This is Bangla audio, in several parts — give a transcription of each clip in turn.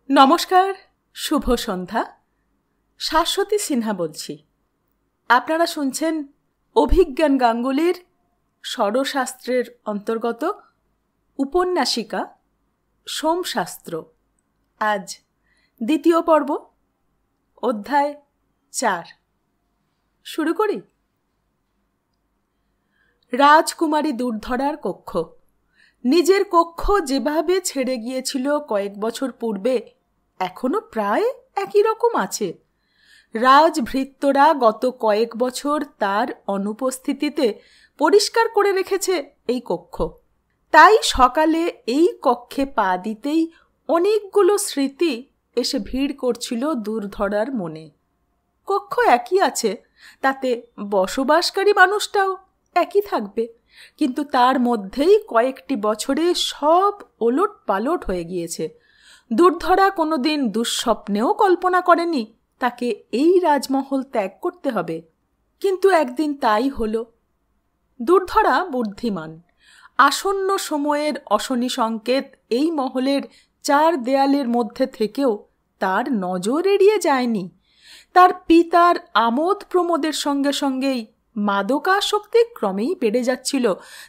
নমস্কার, শুভ সন্ধ্যা। শাশ্বতী সিনহা বলছি। আপনারা শুনছেন অভিজ্ঞান গাঙ্গুলির ষড়শাস্ত্রের অন্তর্গত উপন্যাসিকা সোমশাস্ত্র। আজ দ্বিতীয় পর্ব, অধ্যায় 4। শুরু করি। রাজকুমারী দুর্ধরার কক্ষ। নিজের কক্ষ যেভাবে ছেড়ে গিয়েছিল কয়েক বছর পূর্বে, এখনো প্রায় একই রকম আছে। রাজভৃত্যরা গত কয়েক বছর তার অনুপস্থিতিতে পরিষ্কার করে রেখেছে এই কক্ষ। তাই সকালে এই কক্ষে পা দিতেই অনেকগুলো স্মৃতি এসে ভিড় করছিল দুর্ধরার মনে। কক্ষ একই আছে, তাতে বসবাসকারী মানুষটাও একই থাকবে, কিন্তু তার মধ্যেই কয়েকটি বছরে সব ওলট পালট হয়ে গিয়েছে। দুর্ধরা কোনোদিন দুঃস্বপ্নেও কল্পনা করেনি তাকে এই রাজমহল ত্যাগ করতে হবে, কিন্তু একদিন তাই হলো। দুর্ধরা বুদ্ধিমান। আসন্ন সময়ের অশনি সংকেত এই মহলের 4 দেয়ালের মধ্যে থেকেও তার নজর এড়িয়ে যায়নি। তার পিতার আমোদ প্রমোদের সঙ্গে সঙ্গেই মাদকাসক্তি ক্রমেই বেড়ে যাচ্ছিল।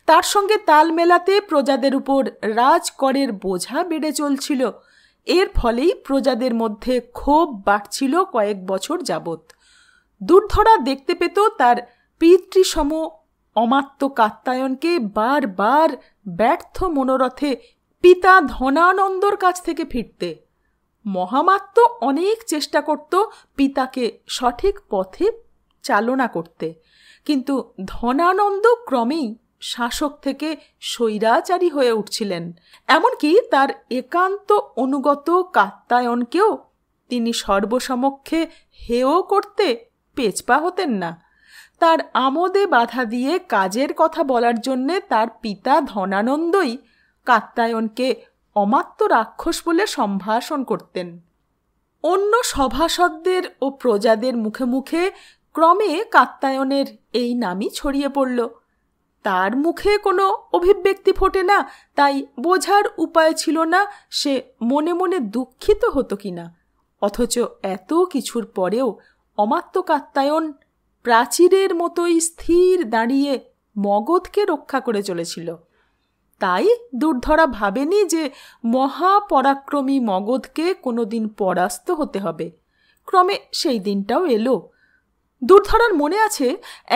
তার সঙ্গে তাল মেলাতে প্রজাদের উপর রাজকরের বোঝা বেড়ে চলছিল। এর ফলেই প্রজাদের মধ্যে ক্ষোভ বাড়ছিল কয়েক বছর যাবৎ। দুর্ধরা দেখতে পেত তার পিতৃসম অমাত্য কাত্যায়নকে বারবার ব্যর্থ মনোরথে পিতা ধনানন্দর কাছ থেকে ফিরতে। মহামাত্য অনেক চেষ্টা করত পিতাকে সঠিক পথে চালনা করতে, কিন্তু ধনানন্দ ক্রমেই শাসক থেকে স্বৈরাচারী হয়ে উঠছিলেন। এমনকি তার একান্ত অনুগত কাত্যায়নকেও তিনি সর্বসমক্ষে হেয় করতে পেছপা হতেন না। তার আমোদে বাধা দিয়ে কাজের কথা বলার জন্যে তার পিতা ধনানন্দই কাত্যায়নকে অমাত্য রাক্ষস বলে সম্ভাষণ করতেন। অন্য সভাসদদের ও প্রজাদের মুখে মুখে ক্রমে কাত্যায়নের এই নামই ছড়িয়ে পড়ল। তার মুখে কোনো অভিব্যক্তি ফোটে না, তাই বোঝার উপায় ছিল না সে মনে মনে দুঃখিত হতো কিনা। অথচ এত কিছুর পরেও অমাত্য কাত্যায়ন প্রাচীরের মতোই স্থির দাঁড়িয়ে মগধকে রক্ষা করে চলেছিল। তাই দুর্ধরা ভাবেনি যে মহাপরাক্রমী মগধকে কোনোদিন পরাস্ত হতে হবে। ক্রমে সেই দিনটাও এলো। দুর্ধরার মনে আছে,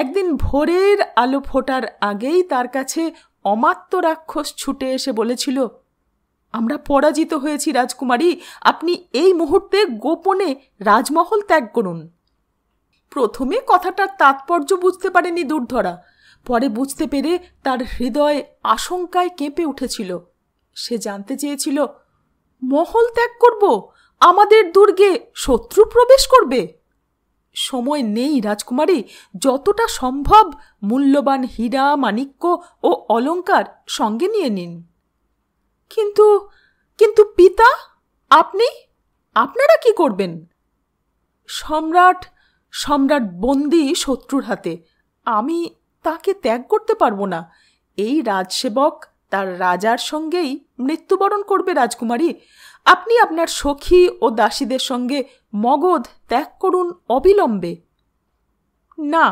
একদিন ভোরের আলো ফোটার আগেই তার কাছে অমাত্য রাক্ষস ছুটে এসে বলেছিল, আমরা পরাজিত হয়েছি রাজকুমারী, আপনি এই মুহূর্তে গোপনে রাজমহল ত্যাগ করুন। প্রথমে কথাটার তাৎপর্য বুঝতে পারেনি দুর্ধরা, পরে বুঝতে পেরে তার হৃদয় আশঙ্কায় কেঁপে উঠেছিল। সে জানতে চেয়েছিল, মহল ত্যাগ করব? আমাদের দুর্গে শত্রু প্রবেশ করবে? সময় নেই রাজকুমারী, যতটা সম্ভব মূল্যবান হীরা মাণিক্য ও অলংকার সঙ্গে নিয়ে নিন। কিন্তু কিন্তু পিতা, আপনারা কি করবেন? সম্রাট বন্দী শত্রুর হাতে, আমি তাকে ত্যাগ করতে পারবো না। এই রাজসেবক তার রাজার সঙ্গেই মৃত্যুবরণ করবে রাজকুমারী। আপনি আপনার সখী ও দাসীদের সঙ্গে মগধ ত্যাগ করুন অবিলম্বে। না,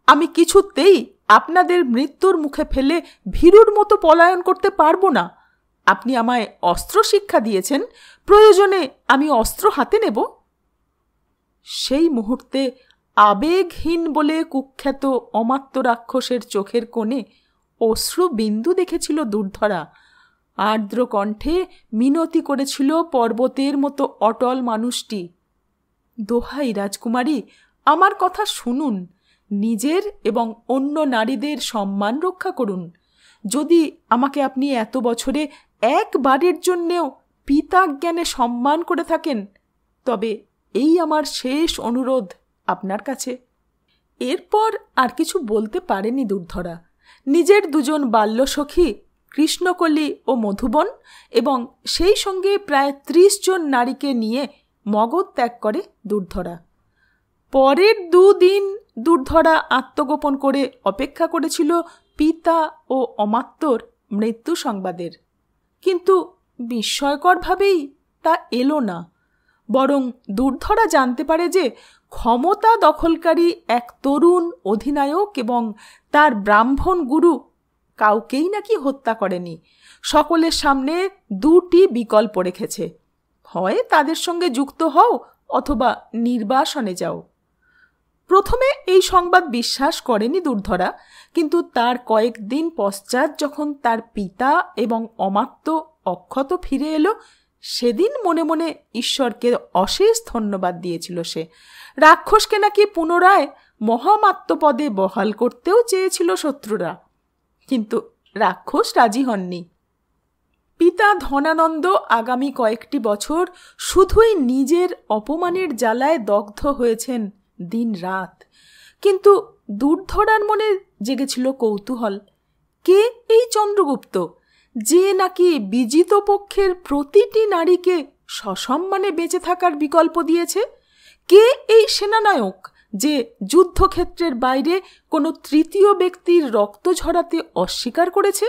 আমি কিছুতেই আপনাদের মৃত্যুর মুখে ফেলে ভীরুর মতো পলায়ন করতে পারবো না। আপনি আমায় অস্ত্র শিক্ষা দিয়েছেন, প্রয়োজনে আমি অস্ত্র হাতে নেব। সেই মুহূর্তে আবেগহীন বলে কুখ্যাত অমাত্য রাক্ষসের চোখের কোণে অশ্রু বিন্দু দেখেছিল দুর্ধরা। আর্দ্র কণ্ঠে মিনতি করেছিল পর্বতের মতো অটল মানুষটি, দোহাই রাজকুমারী, আমার কথা শুনুন। নিজের এবং অন্য নারীদের সম্মান রক্ষা করুন। যদি আমাকে আপনি এত বছরে একবারের জন্যেও পিতাজ্ঞানে সম্মান করে থাকেন, তবে এই আমার শেষ অনুরোধ আপনার কাছে। এরপর আর কিছু বলতে পারেনি দুর্ধরা। নিজের 2 বাল্যসখী কৃষ্ণকলি ও মধুবন এবং সেই সঙ্গে প্রায় 30 জন নারীকে নিয়ে মগধ ত্যাগ করে দুর্ধরা। পরের 2 দিন দুর্ধরা আত্মগোপন করে অপেক্ষা করেছিল পিতা ও অমাত্যর মৃত্যু সংবাদের, কিন্তু বিস্ময়করভাবেই তা এলো না, বরং দুর্ধরা জানতে পারে যে ক্ষমতা দখলকারী এক তরুণ অধিনায়ক এবং তার ব্রাহ্মণ গুরু কাউকেই নাকি হত্যা করেনি। সকলের সামনে দুটি বিকল্প রেখেছে, হয় তাদের সঙ্গে যুক্ত হও অথবা নির্বাসনে যাও। প্রথমে এই সংবাদ বিশ্বাস করেনি দুর্ধরা, কিন্তু তার কয়েকদিন পশ্চাৎ যখন তার পিতা এবং অমাত্য অক্ষত ফিরে এলো, সেদিন মনে মনে ঈশ্বরকে অশেষ ধন্যবাদ দিয়েছিল সে। রাক্ষসকে নাকি পুনরায় মহামাত্য পদে বহাল করতেও চেয়েছিল শত্রুরা, কিন্তু রাক্ষস রাজি হননি। পিতা ধনানন্দ আগামী কয়েকটি বছর শুধুই নিজের অপমানের জ্বালায় দগ্ধ হয়েছেন দিন রাত, কিন্তু দুর্ধরার মনে জেগেছিল কৌতূহল, কে এই চন্দ্রগুপ্ত, যে নাকি বিজিত পক্ষের প্রতিটি নারীকে সসম্মানে বেঁচে থাকার বিকল্প দিয়েছে? কে এই সেনানায়ক যে যুদ্ধক্ষেত্রের বাইরে কোনো তৃতীয় ব্যক্তির রক্ত ঝরাতে অস্বীকার করেছে?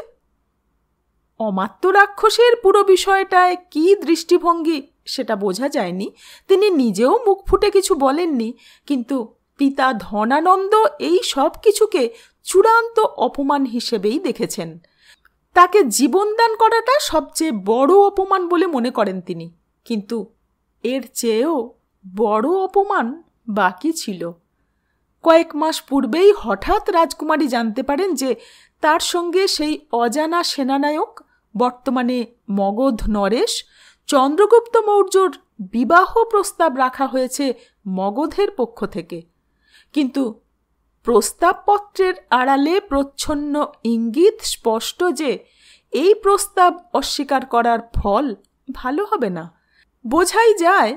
অমাত্য রাক্ষসের পুরো বিষয়টায় কী দৃষ্টিভঙ্গি সেটা বোঝা যায়নি, তিনি নিজেও মুখ ফুটে কিছু বলেননি, কিন্তু পিতা ধনানন্দ এই সব কিছুকে চূড়ান্ত অপমান হিসেবেই দেখেছেন। তাকে জীবনদান করাটা সবচেয়ে বড় অপমান বলে মনে করেন তিনি, কিন্তু এর চেয়েও বড় অপমান বাকি ছিল। কয়েক মাস পূর্বেই হঠাৎ রাজকুমারী জানতে পারেন যে তার সঙ্গে সেই অজানা সেনানায়ক, বর্তমানে মগধ নরেশ, চন্দ্রগুপ্ত মৌর্যর বিবাহ প্রস্তাব রাখা হয়েছে মগধের পক্ষ থেকে। কিন্তু প্রস্তাবপত্রের আড়ালে প্রচ্ছন্ন ইঙ্গিত স্পষ্ট যে এই প্রস্তাব অস্বীকার করার ফল ভালো হবে না। বোঝাই যায়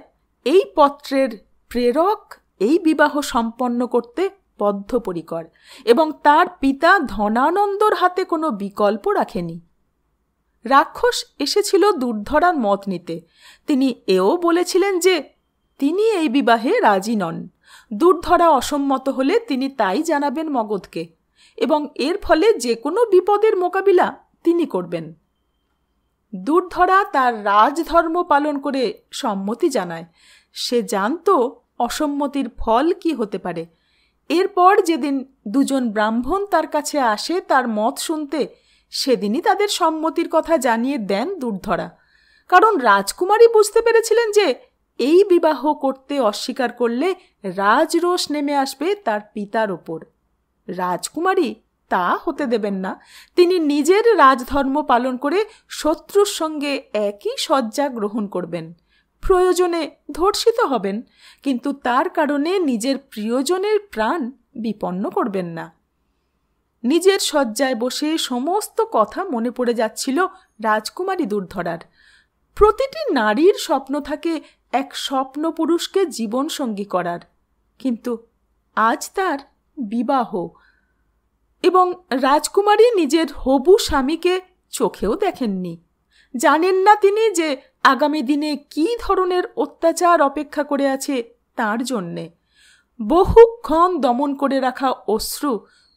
এই পত্রের প্রেরক এই বিবাহ সম্পন্ন করতে বদ্ধপরিকর এবং তার পিতা ধনানন্দর হাতে কোনো বিকল্প রাখেনি। রাক্ষস এসেছিল দুর্ধরার মত নিতে। তিনি এও বলেছিলেন যে তিনি এই বিবাহে রাজি নন। দুর্ধরা অসম্মত হলে তিনি তাই জানাবেন মগধকে এবং এর ফলে যে কোনো বিপদের মোকাবিলা তিনি করবেন। দুর্ধরা তার রাজধর্ম পালন করে সম্মতি জানায়। সে জানত অসম্মতির ফল কি হতে পারে। এরপর যেদিন দুজন ব্রাহ্মণ তার কাছে আসে তার মত শুনতে, সেদিনই তাদের সম্মতির কথা জানিয়ে দেন দুর্ধরা, কারণ রাজকুমারী বুঝতে পেরেছিলেন যে এই বিবাহ করতে অস্বীকার করলে রাজরোষ নেমে আসবে তার পিতার ওপর। রাজকুমারী তা হতে দেবেন না। তিনি নিজের রাজধর্ম পালন করে শত্রুর সঙ্গে একই শয্যা গ্রহণ করবেন, প্রয়োজনে ধর্ষিত হবেন, কিন্তু তার কারণে নিজের প্রিয়জনের প্রাণ বিপন্ন করবেন না। নিজের শয্যায় বসে সমস্ত কথা মনে পড়ে যাচ্ছিল রাজকুমারী দুর্ধরার। প্রতিটি নারীর স্বপ্ন থাকে এক স্বপ্ন পুরুষকে জীবনসঙ্গী করার, কিন্তু আজ তার বিবাহ এবং রাজকুমারী নিজের হবু স্বামীকে চোখেও দেখেননি। জানেন না তিনি যে আগামী দিনে কী ধরনের অত্যাচার অপেক্ষা করে আছে তার জন্যে। বহুক্ষণ দমন করে রাখা অশ্রু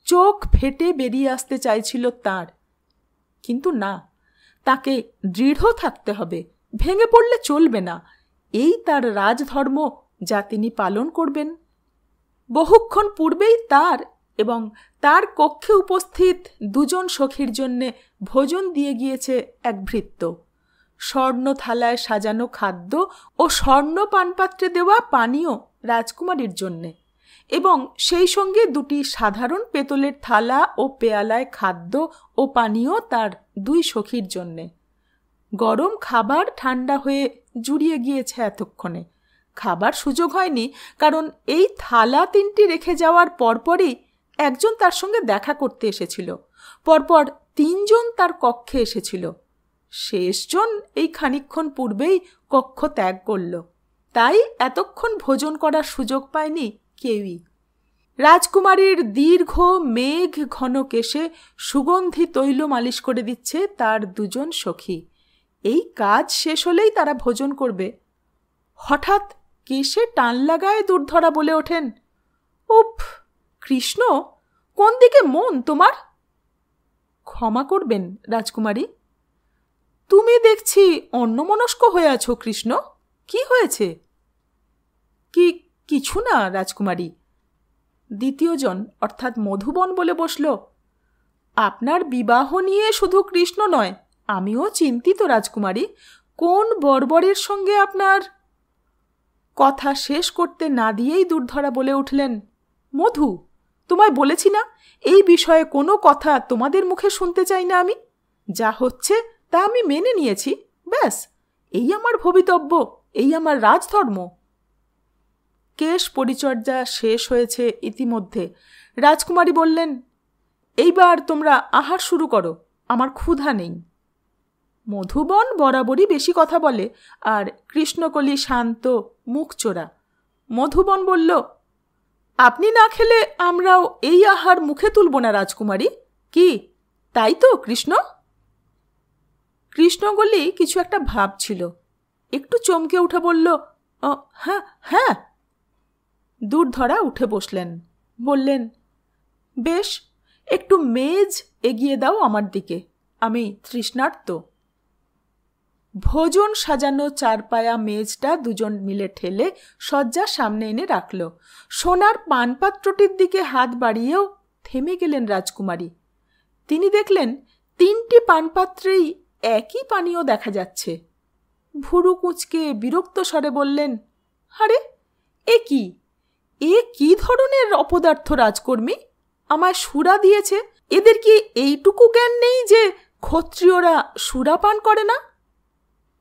চোখ ফেটে বেরিয়ে আসতে চাইছিল তার, কিন্তু না, তাকে দৃঢ় থাকতে হবে, ভেঙে পড়লে চলবে না। এই তার রাজধর্ম যা তিনি পালন করবেন। বহুক্ষণ পূর্বেই তার এবং তার কক্ষে উপস্থিত দুজন সখীর জন্যে ভোজন দিয়ে গিয়েছে এক ভৃত্য। স্বর্ণ থালায় সাজানো খাদ্য ও স্বর্ণ পানপাত্রে দেওয়া পানীয় রাজকুমারীর জন্যে, এবং সেই সঙ্গে দুটি সাধারণ পেতলের থালা ও পেয়ালায় খাদ্য ও পানীয় তার দুই সখীর জন্যে। গরম খাবার ঠান্ডা হয়ে জুড়িয়ে গিয়েছে এতক্ষণে। খাবার সুযোগ হয়নি, কারণ এই থালা তিনটি রেখে যাওয়ার পরপরই একজন তার সঙ্গে দেখা করতে এসেছিল। পরপর তিনজন তার কক্ষে এসেছিল। শেষজন এই খানিকক্ষণ পূর্বেই কক্ষ ত্যাগ করল, তাই এতক্ষণ ভোজন করার সুযোগ পায়নি কেউই। রাজকুমারীর দীর্ঘ মেঘ ঘন কেশে সুগন্ধি তৈল মালিশ করে দিচ্ছে তার দুজন সখী। এই কাজ শেষ হলেই তারা ভোজন করবে। হঠাৎ কেশে টান লাগায় দুর্ধরা বলে ওঠেন, উফ কৃষ্ণ, কোন দিকে মন তোমার? ক্ষমা করবেন রাজকুমারী। তুমি দেখছি অন্যমনস্ক হয়ে আছো কৃষ্ণ, কি হয়েছে? কিছু না রাজকুমারী। দ্বিতীয়জন অর্থাৎ মধুবন বলে বসল, আপনার বিবাহ নিয়ে শুধু কৃষ্ণ নয়, আমিও চিন্তিত রাজকুমারী। কোন বর্বরের সঙ্গে আপনার... কথা শেষ করতে না দিয়েই দুর্ধরা বলে উঠলেন, মধু, তোমায় বলেছি না এই বিষয়ে কোনো কথা তোমাদের মুখে শুনতে চাই না আমি। যা হচ্ছে তা আমি মেনে নিয়েছি, ব্যাস। এই আমার ভবিতব্য, এই আমার রাজধর্ম। কেশ পরিচর্যা শেষ হয়েছে ইতিমধ্যে। রাজকুমারী বললেন, এইবার তোমরা আহার শুরু করো, আমার ক্ষুধা নেই। মধুবন বরাবরই বেশি কথা বলে, আর কৃষ্ণকলি শান্ত, মুখ চোরা। মধুবন বলল, আপনি না খেলে আমরাও এই আহার মুখে তুলব না রাজকুমারী, কি তাই তো কৃষ্ণ? কৃষ্ণকলি কিছু একটা ভাবছিল, একটু চমকে উঠে বলল, হ্যাঁ হ্যাঁ। দুর্ধরা উঠে বসলেন, বললেন, বেশ, একটু মেজ এগিয়ে দাও আমার দিকে, আমি তৃষ্ণার্ত। ভোজন সাজানো চারপায়া মেজটা দুজন মিলে ঠেলে শয্যার সামনে এনে রাখল। সোনার পানপাত্রটির দিকে হাত বাড়িয়েও থেমে গেলেন রাজকুমারী। তিনি দেখলেন 3টি পানপাত্রেই একই পানীয় দেখা যাচ্ছে। ভুরু কুঁচকে বিরক্ত স্বরে বললেন, আরে এ কি ধরনের অপদার্থ রাজকর্মী? আমায় সুরা দিয়েছে, এদের কি এইটুকু জ্ঞান নেই যে ক্ষত্রিয়রা সুরা পান করে না?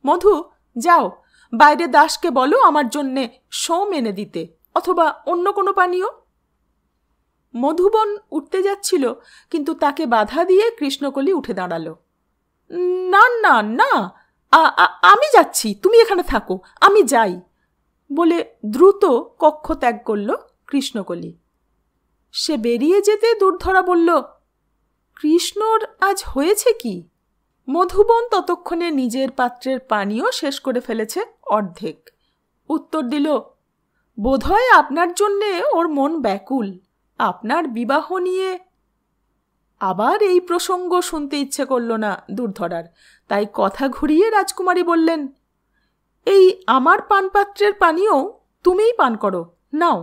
মধু, যাও বাইরে দাসকে বলো আমার জন্যে সোম এনে দিতে, অথবা অন্য কোনো পানীয়। মধুবন উঠতে যাচ্ছিল, কিন্তু তাকে বাধা দিয়ে কৃষ্ণকলি উঠে দাঁড়ালো। না না না, আমি যাচ্ছি, তুমি এখানে থাকো, আমি যাই বলে দ্রুত কক্ষ ত্যাগ করল কৃষ্ণকলি। সে বেরিয়ে যেতে দুর্ধরা বলল, কৃষ্ণর আজ হয়েছে কি? মধুবন ততক্ষণে নিজের পাত্রের পানীয় শেষ করে ফেলেছে অর্ধেক। উত্তর দিল, বোধহয় আপনার জন্যে ওর মন ব্যাকুল, আপনার বিবাহ নিয়ে। আবার এই প্রসঙ্গ শুনতে ইচ্ছে করল না দুর্ধরার, তাই কথা ঘুরিয়ে রাজকুমারী বললেন, এই আমার পানপাত্রের পানীয় তুমিই পান করো, নাও।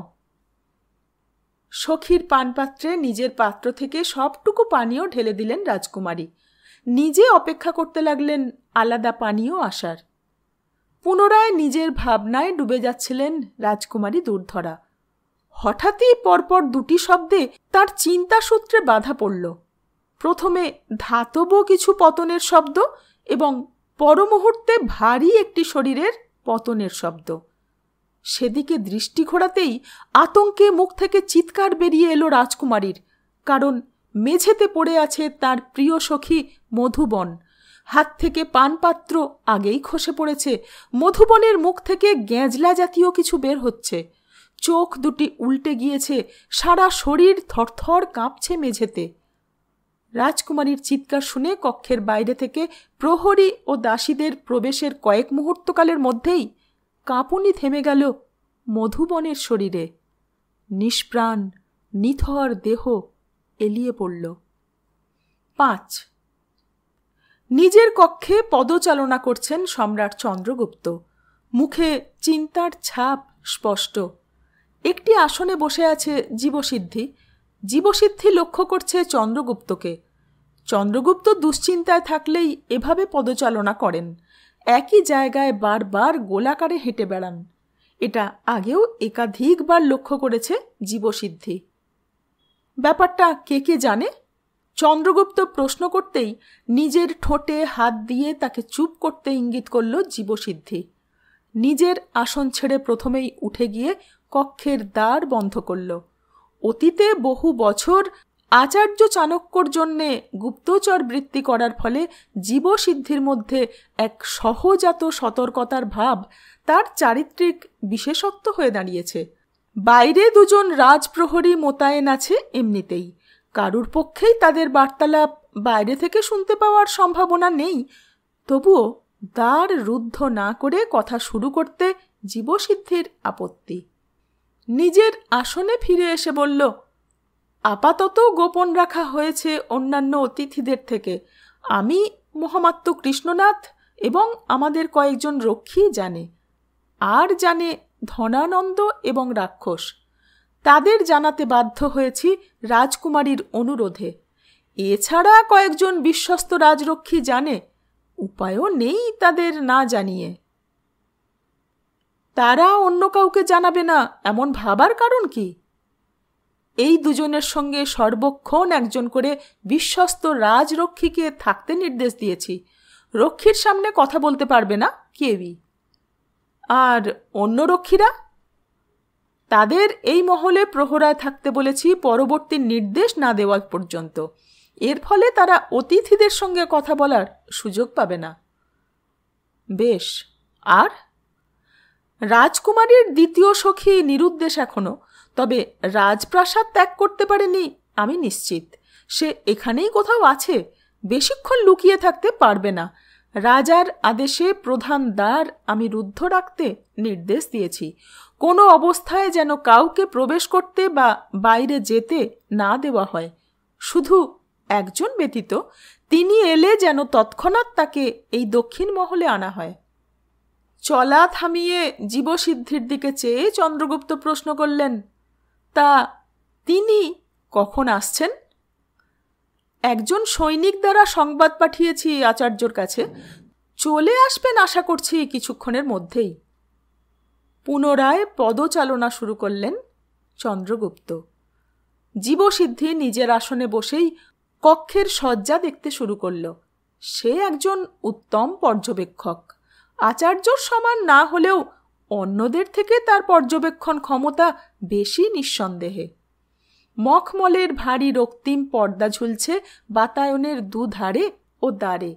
সখীর পানপাত্রে নিজের পাত্র থেকে সবটুকু পানীয় ঢেলে দিলেন রাজকুমারী। নিজে অপেক্ষা করতে লাগলেন আলাদা পানীয় আসার। পুনরায় নিজের ভাবনায় ডুবে যাচ্ছিলেন রাজকুমারী দুর্ধরা। হঠাৎই পরপর 2টি শব্দে তার চিন্তাসূত্রে বাধা পড়ল। প্রথমে ধাতব কিছু পতনের শব্দ এবং পরমুহূর্তে ভারী একটি শরীরের পতনের শব্দ। সেদিকে দৃষ্টি ঘোরাতেই আতঙ্কে মুখ থেকে চিৎকার বেরিয়ে এলো রাজকুমারীর, কারণ মেঝেতে পড়ে আছে তার প্রিয় সখী মধুবন। হাত থেকে পানপাত্র আগেই খসে পড়েছে। মধুবনের মুখ থেকে গ্যাঁজলা জাতীয় কিছু বের হচ্ছে। চোখ দুটি উল্টে গিয়েছে, সারা শরীর থরথর কাঁপছে মেঝেতে। রাজকুমারীর চিৎকার শুনে কক্ষের বাইরে থেকে প্রহরী ও দাসীদের প্রবেশের কয়েক মুহূর্তকালের মধ্যেই কাঁপুনি থেমে গেল মধুবনের শরীরে। নিষ্প্রাণ নিথর দেহ এলিয়ে পড়ল। 5 নিজের কক্ষে পদচালনা করছেন সম্রাট চন্দ্রগুপ্ত। মুখে চিন্তার ছাপ স্পষ্ট। একটি আসনে বসে আছে জীবসিদ্ধি। জীবসিদ্ধি লক্ষ্য করছে চন্দ্রগুপ্তকে। চন্দ্রগুপ্ত দুশ্চিন্তায় থাকলেই এভাবে পদচালনা করেন, একই জায়গায় বারবার গোলাকারে হেঁটে বেড়ান। এটা আগেও একাধিকবার লক্ষ্য করেছে জীবসিদ্ধি। ব্যাপারটা কে জানে? চন্দ্রগুপ্ত প্রশ্ন করতেই নিজের ঠোঁটে হাত দিয়ে তাকে চুপ করতে ইঙ্গিত করল জীবসিদ্ধি। নিজের আসন ছেড়ে প্রথমেই উঠে গিয়ে কক্ষের দ্বার বন্ধ করল। অতীতে বহু বছর আচার্য চাণক্যর জন্যে গুপ্তচর বৃত্তি করার ফলে জীবসিদ্ধির মধ্যে এক সহজাত সতর্কতার ভাব তার চারিত্রিক বিশেষত্ব হয়ে দাঁড়িয়েছে। বাইরে 2 জন রাজপ্রহরী মোতায়েন আছে এমনিতেই, কারুর পক্ষেই তাদের বার্তালাপ বাইরে থেকে শুনতে পাওয়ার সম্ভাবনা নেই। তবুও দ্বার রুদ্ধ না করে কথা শুরু করতে জীবসিদ্ধির আপত্তি। নিজের আসনে ফিরে এসে বলল, আপাতত গোপন রাখা হয়েছে অন্যান্য অতিথিদের থেকে। আমি মহামাত্য কৃষ্ণনাথ এবং আমাদের কয়েকজন রক্ষী জানে, আর জানে ধনানন্দ এবং রাক্ষস। তাদের জানাতে বাধ্য হয়েছি রাজকুমারীর অনুরোধে। এছাড়া কয়েকজন বিশ্বস্ত রাজরক্ষী জানে, উপায়ও নেই তাদের না জানিয়ে। তারা অন্য কাউকে জানাবে না এমন ভাবার কারণ কি? এই দুজনের সঙ্গে সর্বক্ষণ একজন করে বিশ্বস্ত রাজরক্ষীকে থাকতে নির্দেশ দিয়েছি। রক্ষীর সামনে কথা বলতে পারবে না কেউই। আর অন্য রক্ষীরা? তাদের এই মহলে প্রহরায় থাকতে বলেছি পরবর্তী নির্দেশ না দেওয়া পর্যন্ত। এর ফলে তারা অতিথিদের সঙ্গে কথা বলার সুযোগ পাবে না। বেশ, আর? রাজকুমারীর দ্বিতীয় সখী নিরুদ্দেশ এখনো, তবে রাজপ্রাসাদ ত্যাগ করতে পারেনি আমি নিশ্চিত। সে এখানেই কোথাও আছে, বেশিক্ষণ লুকিয়ে থাকতে পারবে না। রাজার আদেশে প্রধান দ্বার আমি রুদ্ধ রাখতে নির্দেশ দিয়েছি। কোনো অবস্থায় যেন কাউকে প্রবেশ করতে বা বাইরে যেতে না দেওয়া হয়। শুধু একজন ব্যতীত, তিনি এলে যেন তৎক্ষণাৎ তাকে এই দক্ষিণ মহলে আনা হয়। চলা থামিয়ে জীবসিদ্ধির দিকে চেয়ে চন্দ্রগুপ্ত প্রশ্ন করলেন, তা তিনি কখন আসছেন? একজন সৈনিক দ্বারা সংবাদ পাঠিয়েছি আচার্যর কাছে। চলে আসবেন আশা করছি কিছুক্ষণের মধ্যেই। পুনরায় পদচালনা শুরু করলেন চন্দ্রগুপ্ত। জীবসিদ্ধি নিজের আসনে বসেই কক্ষের সজ্জা দেখতে শুরু করল। সে একজন উত্তম পর্যবেক্ষক। আচার্যর সমান না হলেও অন্যদের থেকে তার পর্যবেক্ষণ ক্ষমতা বেশি নিঃসন্দেহে। মখমলের ভারী রক্তিম পর্দা ঝুলছে বাতায়নের দুধারে ও দ্বারে।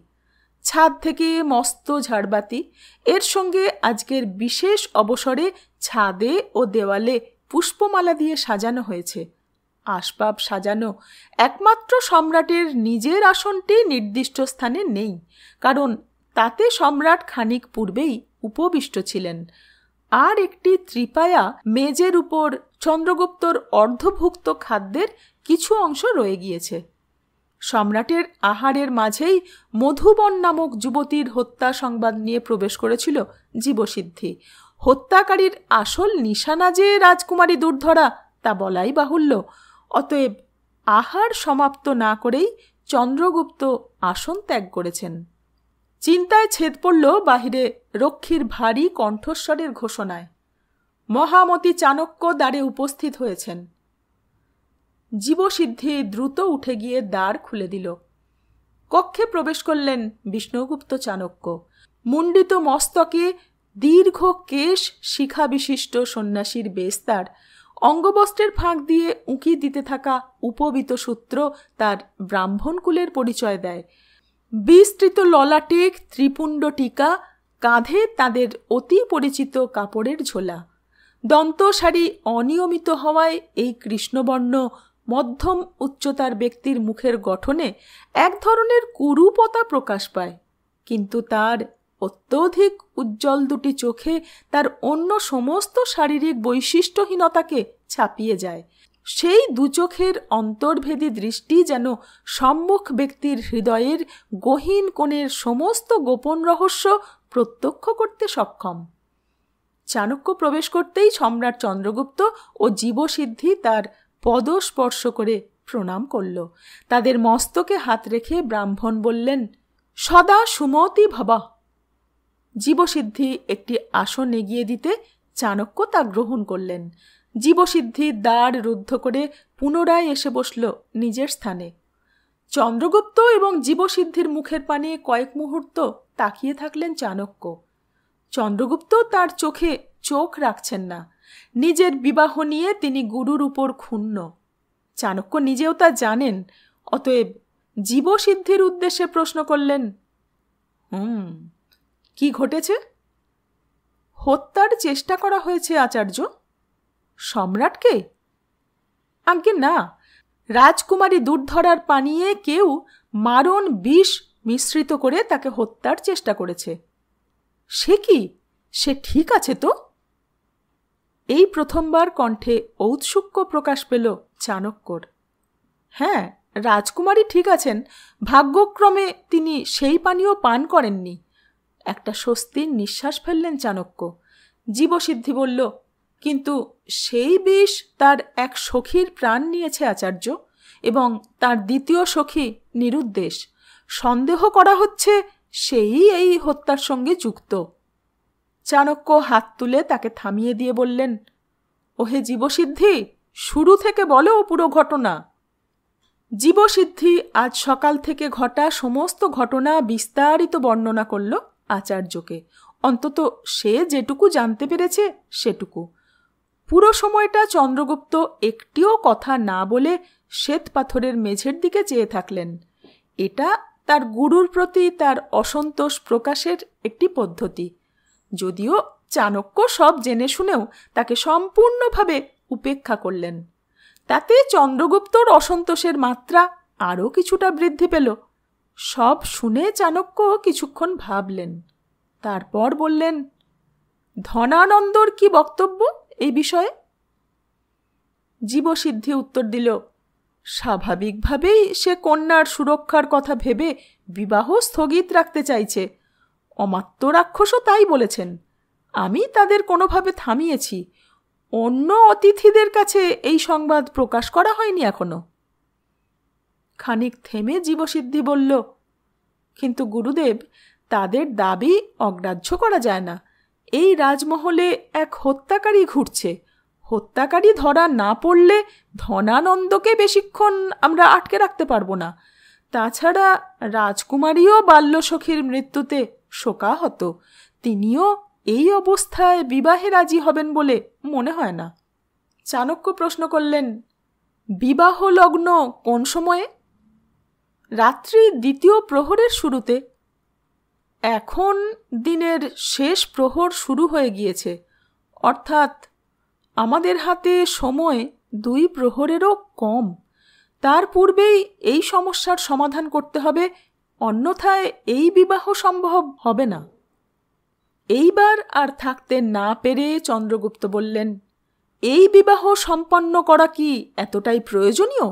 ছাদ থেকে মস্ত ঝাড়বাতি, এর সঙ্গে আজকের বিশেষ অবসরে ছাদে ও দেওয়ালে পুষ্পমালা দিয়ে সাজানো হয়েছে। আসবাব সাজানো। একমাত্র সম্রাটের নিজের আসনটি নির্দিষ্ট স্থানে নেই, কারণ তাতে সম্রাট খানিক পূর্বেই উপবিষ্ট ছিলেন। আর একটি ত্রিপায়া মেজের উপর চন্দ্রগুপ্তর অর্ধভুক্ত খাদ্যের কিছু অংশ রয়ে গিয়েছে। সম্রাটের আহারের মাঝেই মধুবন নামক যুবতীর হত্যা সংবাদ নিয়ে প্রবেশ করেছিল জীবসিদ্ধি। হত্যাকারীর আসল নিশানা যে রাজকুমারী দুর্ধরা তা বলাই বাহুল্য। অতএব আহার সমাপ্ত না করেই চন্দ্রগুপ্ত আসন ত্যাগ করেছেন। চিন্তায় ছেদ পড়ল বাহিরে রক্ষীর ভারী কণ্ঠস্বরের ঘোষণায়, মহামতি চাণক্য দ্বারে উপস্থিত হয়েছেন। জীবসিদ্ধি দ্রুত উঠে গিয়ে দ্বার খুলে দিল। কক্ষে প্রবেশ করলেন বিষ্ণুগুপ্ত চাণক্য। মুণ্ডিত মস্তকে দীর্ঘ কেশ শিখা বিশিষ্ট সন্ন্যাসীর বেস্তার, অঙ্গবস্ত্রের ফাঁক দিয়ে উঁকি দিতে থাকা উপবিত সূত্র তার ব্রাহ্মণকুলের পরিচয় দেয়। বিস্তৃত ললাটে ত্রিপুণ্ড টিকা, কাঁধে তাদের অতি পরিচিত কাপড়ের ঝোলা। দন্তসারি অনিয়মিত হওয়ায় এই কৃষ্ণবর্ণ মধ্যম উচ্চতার ব্যক্তির মুখের গঠনে এক ধরনের কুরূপতা প্রকাশ পায়, কিন্তু তার অত্যধিক উজ্জ্বল দুটি চোখে তার অন্য সমস্ত শারীরিক বৈশিষ্ট্যহীনতাকে ছাপিয়ে যায়। সেই দুচোখের অন্তর্ভেদী দৃষ্টি যেন সম্মুখ ব্যক্তির হৃদয়ের গহীন কোণের সমস্ত গোপন রহস্য প্রত্যক্ষ করতে সক্ষম। চাণক্য প্রবেশ করতেই সম্রাট চন্দ্রগুপ্ত ও জীবসিদ্ধি তার পদস্পর্শ করে প্রণাম করল। তাদের মস্তকে হাত রেখে ব্রাহ্মণ বললেন, সদা সুমতি ভবা। জীবসিদ্ধি একটি আসন এগিয়ে দিতে চাণক্য তা গ্রহণ করলেন। জীবসিদ্ধি দ্বার রুদ্ধ করে পুনরায় এসে বসল নিজের স্থানে। চন্দ্রগুপ্ত এবং জীবসিদ্ধির মুখের পানে কয়েক মুহূর্ত তাকিয়ে থাকলেন চাণক্য। চন্দ্রগুপ্ত তার চোখে চোখ রাখছেন না। নিজের বিবাহ নিয়ে তিনি গুরুর উপর ক্ষুণ্ণ। চাণক্য নিজেও তা জানেন। অতএব জীবসিদ্ধির উদ্দেশ্যে প্রশ্ন করলেন, কি ঘটেছে? হত্যার চেষ্টা করা হয়েছে আচার্য। সম্রাটকে? আজ্ঞে না, রাজকুমারী দুর্ধরার পানীয়ে কেউ মারণ বিষ মিশ্রিত করে তাকে হত্যার চেষ্টা করেছে। সে কি? সে ঠিক আছে তো? এই প্রথমবার কণ্ঠে ঔৎসুক্য প্রকাশ পেল চাণক্যর। হ্যাঁ, রাজকুমারী ঠিক আছেন, ভাগ্যক্রমে তিনি সেই পানীয় পান করেননি। একটা স্বস্তির নিঃশ্বাস ফেললেন চাণক্য। জীবসিদ্ধি বলল, কিন্তু সেই বিষ তার এক সখীর প্রাণ নিয়েছে আচার্য, এবং তার দ্বিতীয় সখী নিরুদ্দেশ। সন্দেহ করা হচ্ছে সেই এই হত্যার সঙ্গে যুক্ত। চাণক্য হাত তুলে তাকে থামিয়ে দিয়ে বললেন, ওহে জীবসিদ্ধি, শুরু থেকে বলো পুরো ঘটনা। জীবসিদ্ধি আজ সকাল থেকে ঘটা সমস্ত ঘটনা বিস্তারিত বর্ণনা করল আচার্যকে, অন্তত সে যেটুকু জানতে পেরেছে সেটুকু। পুরো সময়টা চন্দ্রগুপ্ত একটিও কথা না বলে শ্বেত পাথরের মেঝের দিকে চেয়ে থাকলেন। এটা তার গুরুর প্রতি তার অসন্তোষ প্রকাশের একটি পদ্ধতি, যদিও চাণক্য সব জেনে শুনেও তাকে সম্পূর্ণভাবে উপেক্ষা করলেন। তাতে চন্দ্রগুপ্তর অসন্তোষের মাত্রা আরও কিছুটা বৃদ্ধি পেল। সব শুনে চাণক্য কিছুক্ষণ ভাবলেন, তারপর বললেন, ধনানন্দর কি বক্তব্য এই বিষয়ে? জীবসিদ্ধি উত্তর দিল, স্বাভাবিকভাবেই সে কন্যার সুরক্ষার কথা ভেবে বিবাহ স্থগিত রাখতে চাইছে। অমাত্য রাক্ষসও তাই বলেছেন। আমি তাদের কোনোভাবে থামিয়েছি। অন্য অতিথিদের কাছে এই সংবাদ প্রকাশ করা হয়নি এখনো। খানিক থেমে জীবসিদ্ধি বলল, কিন্তু গুরুদেব, তাদের দাবি অগ্রাহ্য করা যায় না। এই রাজমহলে এক হত্যাকারী ঘুরছে। হত্যাকারী ধরা না পড়লে ধনানন্দকে বেশিক্ষণ আমরা আটকে রাখতে পারবো না। তাছাড়া রাজকুমারীও বাল্যসখীর মৃত্যুতে শোকাহত। তিনিও এই অবস্থায় বিবাহে রাজি হবেন বলে মনে হয় না। চাণক্য প্রশ্ন করলেন, বিবাহ লগ্ন কোন সময়ে? রাত্রি দ্বিতীয় প্রহরের শুরুতে। এখন দিনের শেষ প্রহর শুরু হয়ে গিয়েছে, অর্থাৎ আমাদের হাতে সময় 2 প্রহরেরও কম। তার পূর্বেই এই সমস্যার সমাধান করতে হবে, অন্যথায় এই বিবাহ সম্ভব হবে না। এইবার আর থাকতে না পেরে চন্দ্রগুপ্ত বললেন, এই বিবাহ সম্পন্ন করা কি এতটাই প্রয়োজনীয়?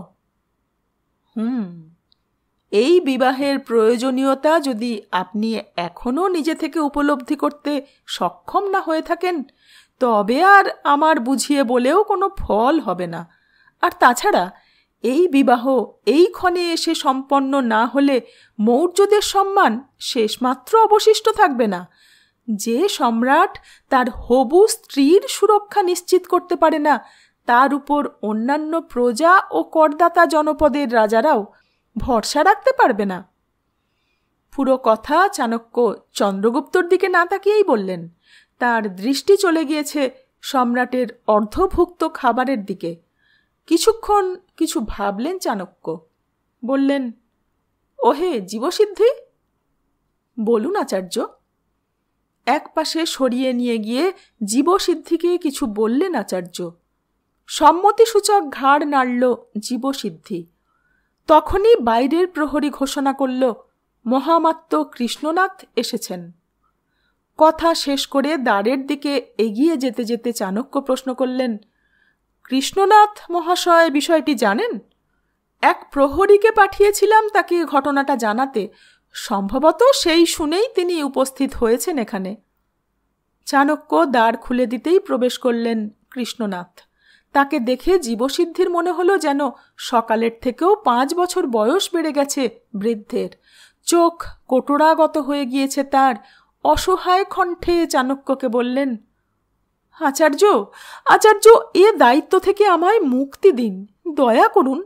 এই বিবাহের প্রয়োজনীয়তা যদি আপনি এখনও নিজে থেকে উপলব্ধি করতে সক্ষম না হয়ে থাকেন, তবে আর আমার বুঝিয়ে বলেও কোনো ফল হবে না। আর তাছাড়া এই বিবাহ এই ক্ষণে এসে সম্পন্ন না হলে মৌর্যদের সম্মান শেষমাত্র অবশিষ্ট থাকবে না। যে সম্রাট তার হবু স্ত্রীর সুরক্ষা নিশ্চিত করতে পারে না, তার উপর অন্যান্য প্রজা ও করদাতা জনপদের রাজারাও ভরসা রাখতে পারবে না। পুরো কথা চাণক্য চন্দ্রগুপ্তর দিকে না তাকিয়েই বললেন। তার দৃষ্টি চলে গিয়েছে সম্রাটের অর্ধভুক্ত খাবারের দিকে। কিছুক্ষণ কিছু ভাবলেন চাণক্য। বললেন, ওহে জীবসিদ্ধি। বলুন আচার্য। এক পাশে সরিয়ে নিয়ে গিয়ে জীবসিদ্ধিকে কিছু বললেন আচার্য। সম্মতিসূচক ঘাড় নাড়ল জীবসিদ্ধি। তখনই বাইরের প্রহরী ঘোষণা করল, মহামাত্য কৃষ্ণনাথ এসেছেন। কথা শেষ করে দ্বারের দিকে এগিয়ে যেতে যেতে চাণক্য প্রশ্ন করলেন, কৃষ্ণনাথ মহাশয় বিষয়টি জানেন? এক প্রহরীকে পাঠিয়েছিলাম তাকে ঘটনাটা জানাতে। সম্ভবত সেই শুনেই তিনি উপস্থিত হয়েছেন এখানে। চাণক্য দ্বার খুলে দিতেই প্রবেশ করলেন কৃষ্ণনাথ। তাকে দেখে জীবসিদ্ধির মনে হলো যেন সকালের থেকেও 5 বছর বয়স বেড়ে গেছে বৃদ্ধের। চোখ কোটরাগত হয়ে গিয়েছে তার। অসহায় কণ্ঠে চাণক্যকে বললেন, আচার্য, আচার্য, এ দায়িত্ব থেকে আমায় মুক্তি দিন, দয়া করুন।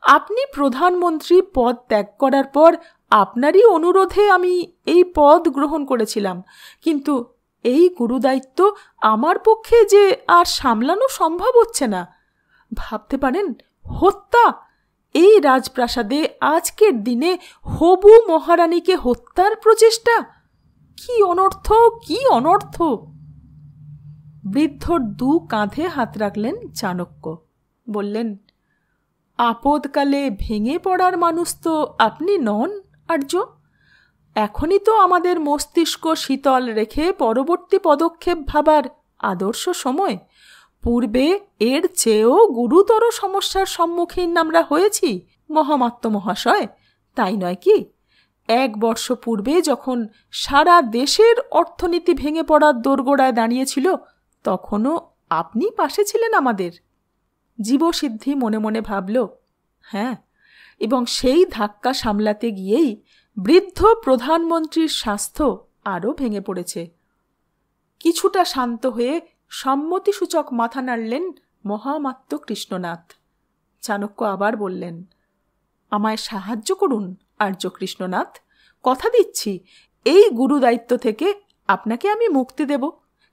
আপনি প্রধানমন্ত্রী পদ ত্যাগ করার পর আপনারই অনুরোধে আমি এই পদ গ্রহণ করেছিলাম, কিন্তু এই গুরুদায়িত্ব আমার পক্ষে যে আর সামলানো সম্ভব হচ্ছে না। ভাবতে পারেন, হত্যা! এই রাজপ্রাসাদে আজকের দিনে হবু মহারানীকে হত্যার প্রচেষ্টা! কি অনর্থ, কি অনর্থ! বৃদ্ধর 2 কাঁধে হাত রাখলেন চাণক্য। বললেন, আপদকালে ভেঙে পড়ার মানুষ তো আপনি নন আর্য। এখনই তো আমাদের মস্তিষ্ক শীতল রেখে পরবর্তী পদক্ষেপ ভাবার আদর্শ সময়। পূর্বে এর চেয়েও গুরুতর সমস্যার সম্মুখীন আমরা হয়েছি, মহামাত্য মহাশয়, তাই নয় কি? 1 বর্ষ পূর্বে যখন সারা দেশের অর্থনীতি ভেঙে পড়ার দোরগোড়ায় দাঁড়িয়েছিল, তখনও আপনি পাশে ছিলেন আমাদের। জীবসিদ্ধি মনে মনে ভাবল, হ্যাঁ, এবং সেই ধাক্কা সামলাতে গিয়েই বৃদ্ধ প্রধানমন্ত্রীর স্বাস্থ্য আরও ভেঙে পড়েছে। কিছুটা শান্ত হয়ে সম্মতিসূচক মাথা নাড়লেন মহামাত্য কৃষ্ণনাথ। চাণক্য আবার বললেন, আমায় সাহায্য করুন আর্য কৃষ্ণনাথ, কথা দিচ্ছি এই গুরুদায়িত্ব থেকে আপনাকে আমি মুক্তি দেব,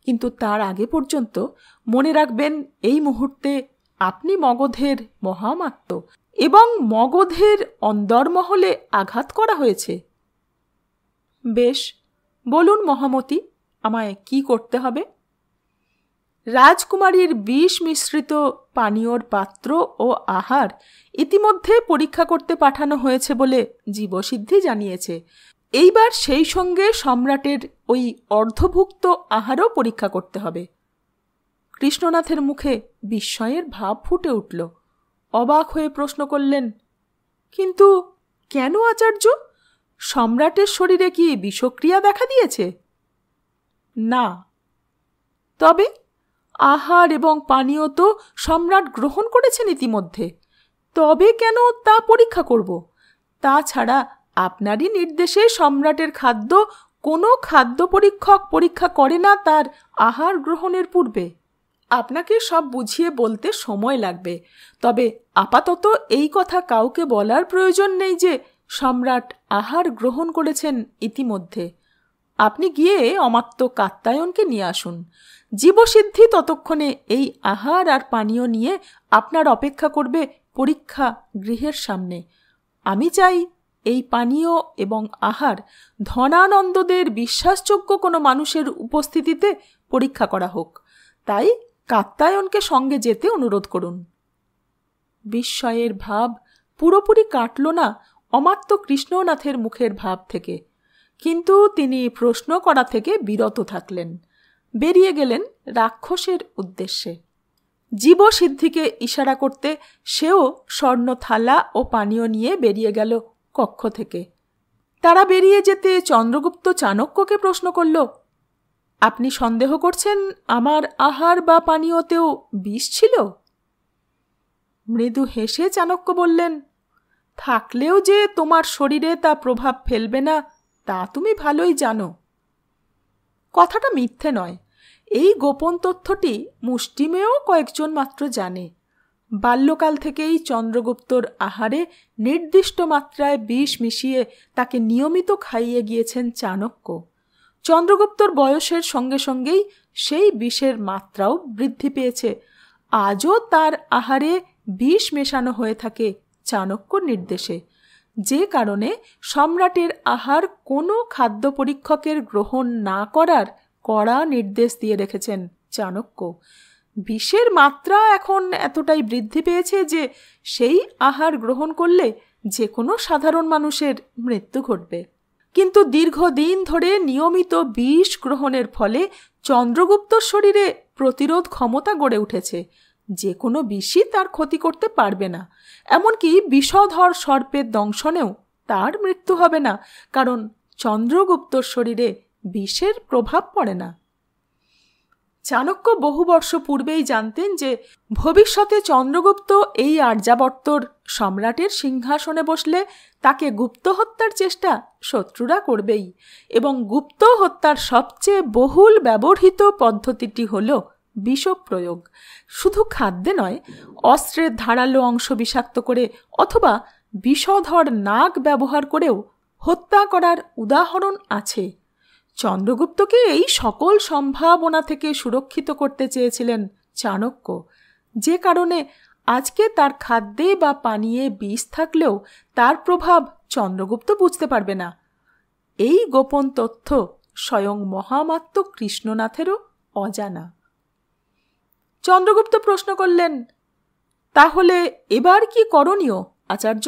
কিন্তু তার আগে পর্যন্ত মনে রাখবেন এই মুহূর্তে আপনি মগধের মহামাত্য এবং মগধের অন্দরমহলে আঘাত করা হয়েছে। বেশ, বলুন মহামতি, আমায় কি করতে হবে? রাজকুমারীর বিষ মিশ্রিত পানীয়র পাত্র ও আহার ইতিমধ্যে পরীক্ষা করতে পাঠানো হয়েছে বলে জীবসিদ্ধি জানিয়েছে। এইবার সেই সঙ্গে সম্রাটের ওই অর্ধভুক্ত আহারও পরীক্ষা করতে হবে। কৃষ্ণনাথের মুখে বিস্ময়ের ভাব ফুটে উঠল। অবাক হয়ে প্রশ্ন করলেন, কিন্তু কেন আচার্য? সম্রাটের শরীরে কি বিষক্রিয়া দেখা দিয়েছে? না। তবে আহার এবং পানীয় তো সম্রাট গ্রহণ করেছেন ইতিমধ্যে, তবে কেন তা পরীক্ষা করব? তাছাড়া আপনারই নির্দেশে সম্রাটের খাদ্য কোনো খাদ্য পরীক্ষক পরীক্ষা করে না তার আহার গ্রহণের পূর্বে। আপনাকে সব বুঝিয়ে বলতে সময় লাগবে, তবে আপাতত এই কথা কাউকে বলার প্রয়োজন নেই যে সম্রাট আহার গ্রহণ করেছেন ইতিমধ্যে। আপনি গিয়ে অমাত্য কাত্যায়নকে নিয়ে আসুন। জীবসিদ্ধি ততক্ষণে এই আহার আর পানীয় নিয়ে আপনার অপেক্ষা করবে পরীক্ষা গৃহের সামনে। আমি চাই এই পানীয় এবং আহার ধনানন্দদের বিশ্বাসযোগ্য কোনো মানুষের উপস্থিতিতে পরীক্ষা করা হোক, তাই কাত্যায়নকে সঙ্গে যেতে অনুরোধ করুন। বিস্ময়ের ভাব পুরোপুরি কাটল না অমাত্য কৃষ্ণনাথের মুখের ভাব থেকে, কিন্তু তিনি প্রশ্ন করা থেকে বিরত থাকলেন। বেরিয়ে গেলেন রাক্ষসের উদ্দেশ্যে। জীবসিদ্ধিকে ইশারা করতে সেও স্বর্ণ থালা ও পানীয় নিয়ে বেরিয়ে গেল কক্ষ থেকে। তারা বেরিয়ে যেতে চন্দ্রগুপ্ত চাণক্যকে প্রশ্ন করল, আপনি সন্দেহ করছেন আমার আহার বা পানীয়তেও বিষ ছিল? মৃদু হেসে চাণক্য বললেন, থাকলেও যে তোমার শরীরে তা প্রভাব ফেলবে না তা তুমি ভালোই জানো। কথাটা মিথ্যে নয়। এই গোপন তথ্যটি মুষ্টিমেয় কয়েকজন মাত্র জানে। বাল্যকাল থেকেই চন্দ্রগুপ্তর আহারে নির্দিষ্ট মাত্রায় বিষ মিশিয়ে তাকে নিয়মিত খাইয়ে গিয়েছেন চাণক্য। চন্দ্রগুপ্তর বয়সের সঙ্গে সঙ্গেই সেই বিষের মাত্রাও বৃদ্ধি পেয়েছে। আজও তার আহারে বিষ মেশানো হয়ে থাকে চাণক্যর নির্দেশে, যে কারণে সম্রাটের আহার কোনো খাদ্য পরীক্ষকের গ্রহণ না করার কড়া নির্দেশ দিয়ে রেখেছেন চাণক্য। বিষের মাত্রা এখন এতটাই বৃদ্ধি পেয়েছে যে সেই আহার গ্রহণ করলে যে কোনো সাধারণ মানুষের মৃত্যু ঘটবে। কিন্তু দীর্ঘদিন ধরে নিয়মিত বিষ গ্রহণের ফলে চন্দ্রগুপ্তর শরীরে প্রতিরোধ ক্ষমতা গড়ে উঠেছে। যে কোনো বিষই তার ক্ষতি করতে পারবে না, এমনকি বিষধর সর্পের দংশনেও তার মৃত্যু হবে না, কারণ চন্দ্রগুপ্তর শরীরে বিষের প্রভাব পড়ে না। চাণক্য বহু বর্ষ পূর্বেই জানতেন যে ভবিষ্যতে চন্দ্রগুপ্ত এই আর্যাবর্তর সম্রাটের সিংহাসনে বসলে তাকে গুপ্ত হত্যার চেষ্টা শত্রুরা করবেই, এবং গুপ্ত হত্যার সবচেয়ে বহুল ব্যবহৃত পদ্ধতিটি হল বিষপ্রয়োগ। শুধু খাদ্যে নয়, অস্ত্রের ধারালো অংশ বিষাক্ত করে অথবা বিষধর নাগ ব্যবহার করেও হত্যা করার উদাহরণ আছে। চন্দ্রগুপ্তকে এই সকল সম্ভাবনা থেকে সুরক্ষিত করতে চেয়েছিলেন চাণক্য, যে কারণে আজকে তার খাদ্যে বা পানীয়ে বিষ থাকলেও তার প্রভাব চন্দ্রগুপ্ত বুঝতে পারবে না। এই গোপন তথ্য স্বয়ং মহামাত্য কৃষ্ণনাথেরও অজানা। চন্দ্রগুপ্ত প্রশ্ন করলেন, তাহলে এবার কি করণীয় আচার্য?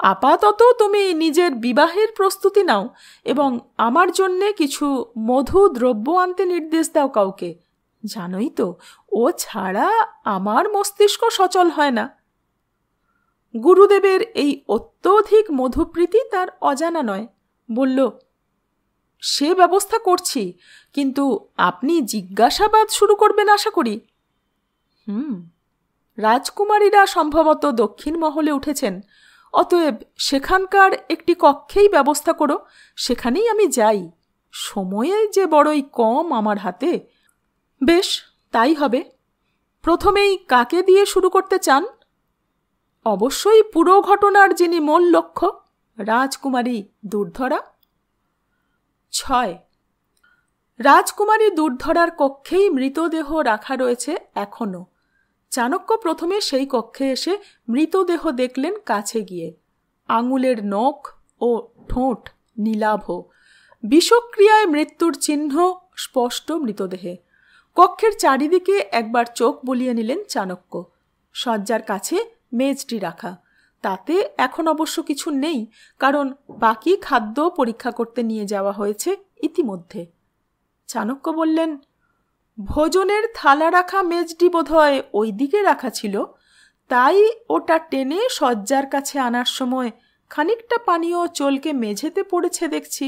আপাতত তুমি নিজের বিবাহের প্রস্তুতি নাও এবং আমার জন্যে কিছু মধু দ্রব্য আনতে নির্দেশ দাও কাউকে। জানোই তো, ও ছাড়া আমার মস্তিষ্ক সচল হয় না। গুরুদেবের এই অত্যধিক মধুপ্রীতি তার অজানা নয়। বলল, সে ব্যবস্থা করছি, কিন্তু আপনি জিজ্ঞাসাবাদ শুরু করবেন আশা করি। রাজকুমারীরা সম্ভবত দক্ষিণ মহলে উঠেছেন, অতএব সেখানকার একটি কক্ষেই ব্যবস্থা করো, সেখানেই আমি যাই। সময়ে যে বড়ই কম আমার হাতে। বেশ, তাই হবে। প্রথমেই কাকে দিয়ে শুরু করতে চান? অবশ্যই পুরো ঘটনার যিনি মূল লক্ষ্য, রাজকুমারী দুর্ধরা। 6 রাজকুমারী দুর্ধরার কক্ষেই মৃতদেহ রাখা রয়েছে এখনো। চাণক্য প্রথমে সেই কক্ষে এসে মৃতদেহ দেখলেন কাছে গিয়ে। আঙুলের নখ ও ঠোঁট নীলাভ, বিষক্রিয়ায় মৃত্যুর চিহ্ন স্পষ্ট মৃতদেহে। কক্ষের চারিদিকে একবার চোখ বুলিয়ে নিলেন চাণক্য। শয্যার কাছে মেজটি রাখা, তাতে এখন অবশ্য কিছু নেই, কারণ বাকি খাদ্য পরীক্ষা করতে নিয়ে যাওয়া হয়েছে ইতিমধ্যে। চাণক্য বললেন, ভোজনের থালা রাখা মেজটি বোধহয় ওই দিকে রাখা ছিল, তাই ওটা টেনে শয্যার কাছে আনার সময় খানিকটা পানীয় চলকে মেঝেতে পড়েছে দেখছি।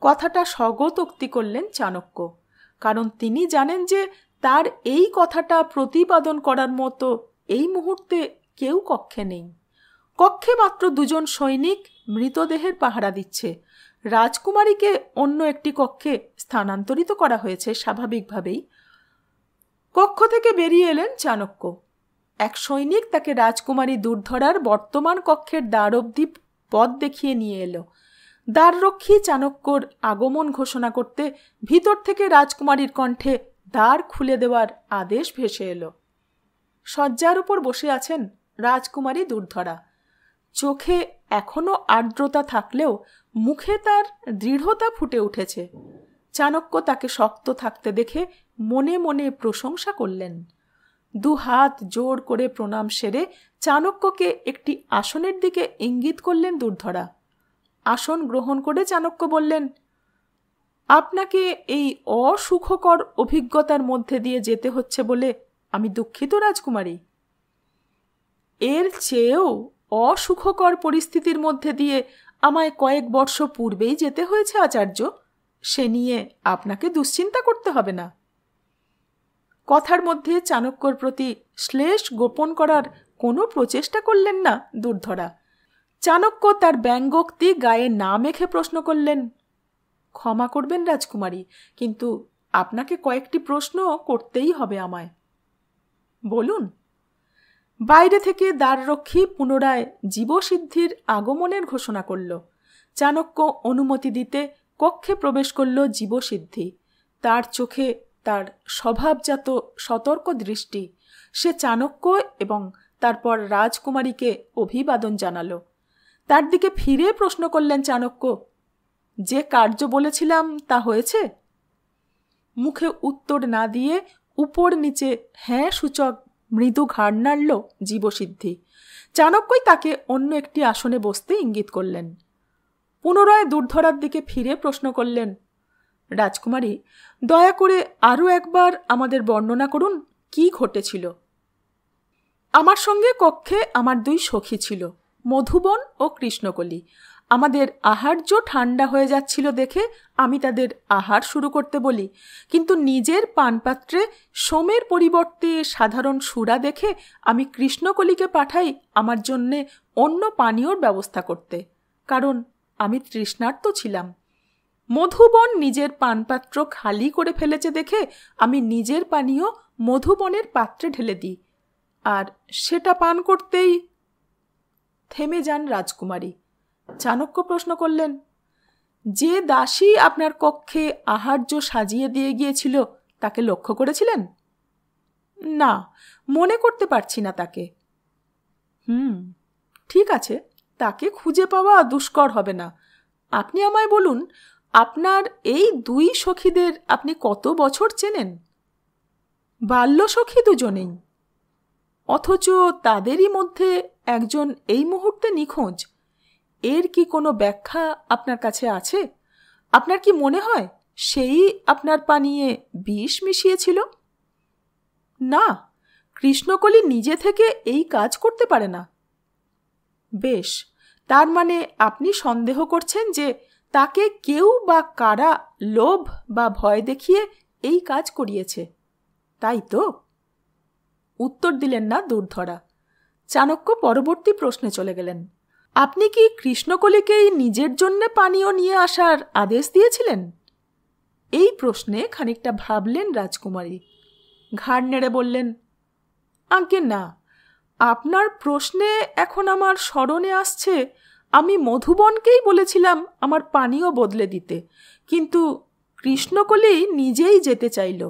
কথাটা স্বগতোক্তি করলেন চাণক্য, কারণ তিনি জানেন যে তার এই কথাটা প্রতিপাদন করার মতো এই মুহূর্তে কেউ কক্ষে নেই। কক্ষে মাত্র 2 জন সৈনিক মৃতদেহের পাহারা দিচ্ছে। রাজকুমারীকে অন্য একটি কক্ষে স্থানান্তরিত করা হয়েছে স্বাভাবিকভাবেই। কক্ষ থেকে বেরিয়ে এলেন চাণক্য। এক সৈনিক তাকে রাজকুমারী দুর্ধরার বর্তমান কক্ষের দ্বার অবধি পথ দেখিয়ে নিয়ে এলো। দ্বাররক্ষী চাণক্যর আগমন ঘোষণা করতে ভিতর থেকে রাজকুমারীর কণ্ঠে দ্বার খুলে দেওয়ার আদেশ ভেসে এলো। শয্যার উপর বসে আছেন রাজকুমারী দুর্ধরা। চোখে এখনো আর্দ্রতা থাকলেও মুখে তার দৃঢ়তা ফুটে উঠেছে। চাণক্য তাকে শক্ত থাকতে দেখে মনে মনে প্রশংসা করলেন। 2 হাত জোর করে প্রণাম সেরে চাণক্যকে একটি আসনের দিকে ইঙ্গিত করলেন দুর্ধরা। আসন গ্রহণ করে চাণক্য বললেন, আপনাকে এই অসুখকর অভিজ্ঞতার মধ্যে দিয়ে যেতে হচ্ছে বলে আমি দুঃখিত রাজকুমারী। এর চেয়েও অসুখকর পরিস্থিতির মধ্যে দিয়ে আমায় কয়েক বর্ষ পূর্বেই যেতে হয়েছে আচার্য, সে নিয়ে আপনাকে দুশ্চিন্তা করতে হবে না। কথার মধ্যে চাণক্যর প্রতি শ্লেষ গোপন করার কোনো প্রচেষ্টা করলেন না দুর্ধরা। চাণক্য তার ব্যঙ্গোক্তি গায়ে না মেখে প্রশ্ন করলেন, ক্ষমা করবেন রাজকুমারী, কিন্তু আপনাকে কয়েকটি প্রশ্ন করতেই হবে আমায়। বলুন। বাইরে থেকে দ্বাররক্ষী পুনরায় জীবসিদ্ধির আগমনের ঘোষণা করল। চাণক্য অনুমতি দিতে কক্ষে প্রবেশ করল জীবসিদ্ধি। তার চোখে তার স্বভাবজাত সতর্ক দৃষ্টি। সে চাণক্য এবং তারপর রাজকুমারীকে অভিবাদন জানালো। তার দিকে ফিরে প্রশ্ন করলেন চাণক্য, যে কার্য বলেছিলাম তা হয়েছে? মুখে উত্তর না দিয়ে উপর নিচে হ্যাঁ সূচক মৃদু ঘাড় নাড়ল জীবসিদ্ধি। চাণক্যই তাকে অন্য একটি আসনে বসতে ইঙ্গিত করলেন। পুনরায় দুর্ধরার দিকে ফিরে প্রশ্ন করলেন, রাজকুমারী, দয়া করে আরও একবার আমাদের বর্ণনা করুন, কি ঘটেছিল? আমার সঙ্গে কক্ষে আমার 2 সখী ছিল, মধুবন ও কৃষ্ণকলি। আমাদের আহার্য ঠান্ডা হয়ে যাচ্ছিল দেখে আমি তাদের আহার শুরু করতে বলি, কিন্তু নিজের পানপাত্রে সোমের পরিবর্তে সাধারণ সুরা দেখে আমি কৃষ্ণকলিকে পাঠাই আমার জন্যে অন্য পানীয়র ব্যবস্থা করতে, কারণ আমি তৃষ্ণার্ত ছিলাম। মধুবন নিজের পানপাত্র খালি করে ফেলেছে দেখে আমি নিজের পানীয় মধুবনের পাত্রে ঢেলে দিই, আর সেটা পান করতেই থেমে যান রাজকুমারী। চাণক্য প্রশ্ন করলেন, যে দাসী আপনার কক্ষে আহার্য সাজিয়ে দিয়ে গিয়েছিল তাকে লক্ষ্য করেছিলেন? না, মনে করতে পারছি না তাকে। ঠিক আছে, তাকে খুঁজে পাওয়া দুষ্কর হবে না। আপনি আমায় বলুন, আপনার এই 2 সখীদের আপনি কত বছর চেনেন? বাল্য সখী 2 জনেই, অথচ তাদেরই মধ্যে একজন এই মুহূর্তে নিখোঁজ। এর কি কোনো ব্যাখ্যা আপনার কাছে আছে? আপনার কি মনে হয় সেই আপনার পানীয়ে বিষ মিশিয়েছিল? না, কৃষ্ণকলি নিজে থেকে এই কাজ করতে পারে না। বেশ, তার মানে আপনি সন্দেহ করছেন যে তাকে কেউ বা কারা লোভ বা ভয় দেখিয়ে এই কাজ করিয়েছে, তাই তো? উত্তর দিলেন না দুর্ধরা। চাণক্য পরবর্তী প্রশ্নে চলে গেলেন। আপনি কি কৃষ্ণকলিকেই নিজের জন্যে পানীয় নিয়ে আসার আদেশ দিয়েছিলেন? এই প্রশ্নে খানিকটা ভাবলেন রাজকুমারী। ঘাড় নেড়ে বললেন, আজ্ঞে না। আপনার প্রশ্নে এখন আমার স্মরণে আসছে আমি মধুবনকেই বলেছিলাম আমার পানীয় বদলে দিতে, কিন্তু কৃষ্ণকলি নিজেই যেতে চাইল।